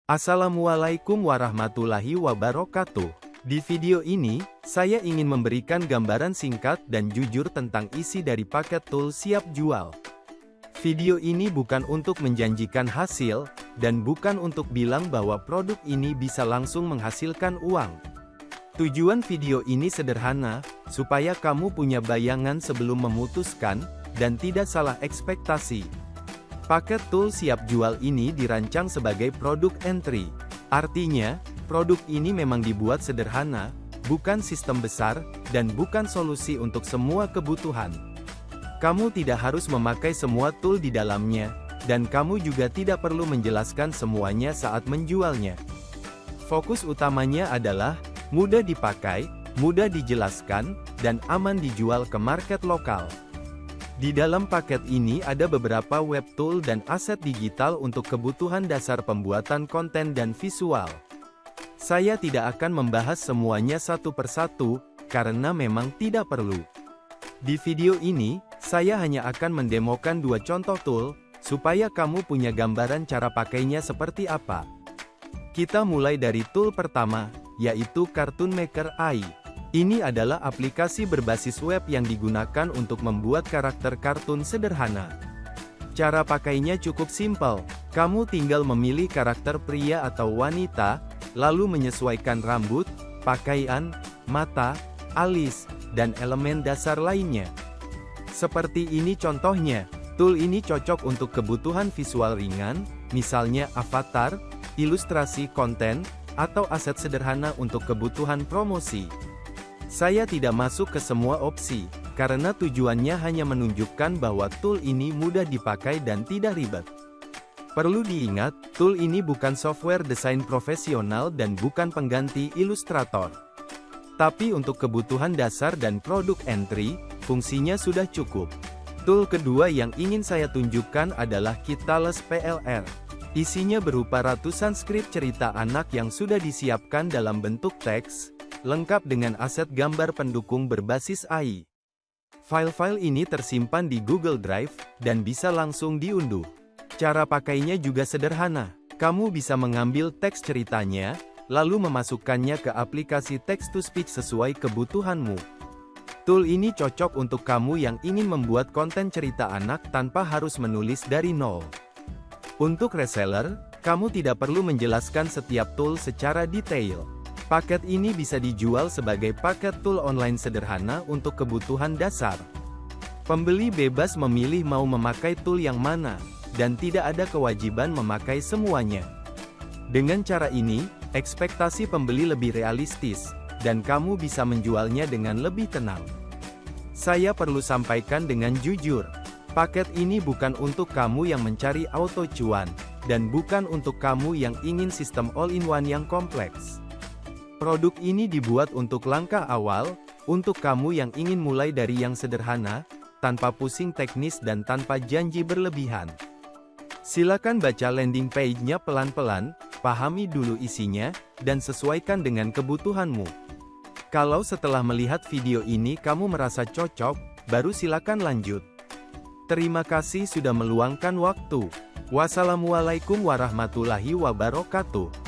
Assalamualaikum warahmatullahi wabarakatuh. Di video ini, saya ingin memberikan gambaran singkat dan jujur tentang isi dari paket tool siap jual. Video ini bukan untuk menjanjikan hasil, dan bukan untuk bilang bahwa produk ini bisa langsung menghasilkan uang. Tujuan video ini sederhana, supaya kamu punya bayangan sebelum memutuskan, dan tidak salah ekspektasi. Paket tool siap jual ini dirancang sebagai produk entry. Artinya, produk ini memang dibuat sederhana, bukan sistem besar, dan bukan solusi untuk semua kebutuhan. Kamu tidak harus memakai semua tool di dalamnya, dan kamu juga tidak perlu menjelaskan semuanya saat menjualnya. Fokus utamanya adalah mudah dipakai, mudah dijelaskan, dan aman dijual ke market lokal. Di dalam paket ini ada beberapa web tool dan aset digital untuk kebutuhan dasar pembuatan konten dan visual. Saya tidak akan membahas semuanya satu persatu, karena memang tidak perlu. Di video ini, saya hanya akan mendemokan dua contoh tool, supaya kamu punya gambaran cara pakainya seperti apa. Kita mulai dari tool pertama, yaitu Cartoon Maker AI. Ini adalah aplikasi berbasis web yang digunakan untuk membuat karakter kartun sederhana. Cara pakainya cukup simpel. Kamu tinggal memilih karakter pria atau wanita, lalu menyesuaikan rambut, pakaian, mata, alis, dan elemen dasar lainnya. Seperti ini contohnya. Tool ini cocok untuk kebutuhan visual ringan, misalnya avatar, ilustrasi konten, atau aset sederhana untuk kebutuhan promosi. Saya tidak masuk ke semua opsi, karena tujuannya hanya menunjukkan bahwa tool ini mudah dipakai dan tidak ribet. Perlu diingat, tool ini bukan software desain profesional dan bukan pengganti Illustrator. Tapi untuk kebutuhan dasar dan produk entry, fungsinya sudah cukup. Tool kedua yang ingin saya tunjukkan adalah Kitalas PLR. Isinya berupa ratusan skrip cerita anak yang sudah disiapkan dalam bentuk teks, lengkap dengan aset gambar pendukung berbasis AI. File-file ini tersimpan di Google Drive, dan bisa langsung diunduh. Cara pakainya juga sederhana. Kamu bisa mengambil teks ceritanya, lalu memasukkannya ke aplikasi text-to-speech sesuai kebutuhanmu. Tool ini cocok untuk kamu yang ingin membuat konten cerita anak tanpa harus menulis dari nol. Untuk reseller, kamu tidak perlu menjelaskan setiap tool secara detail. Paket ini bisa dijual sebagai paket tool online sederhana untuk kebutuhan dasar. Pembeli bebas memilih mau memakai tool yang mana, dan tidak ada kewajiban memakai semuanya. Dengan cara ini, ekspektasi pembeli lebih realistis, dan kamu bisa menjualnya dengan lebih tenang. Saya perlu sampaikan dengan jujur, paket ini bukan untuk kamu yang mencari auto cuan, dan bukan untuk kamu yang ingin sistem all-in-one yang kompleks. Produk ini dibuat untuk langkah awal, untuk kamu yang ingin mulai dari yang sederhana, tanpa pusing teknis dan tanpa janji berlebihan. Silakan baca landing page-nya pelan-pelan, pahami dulu isinya, dan sesuaikan dengan kebutuhanmu. Kalau setelah melihat video ini kamu merasa cocok, baru silakan lanjut. Terima kasih sudah meluangkan waktu. Wassalamualaikum warahmatullahi wabarakatuh.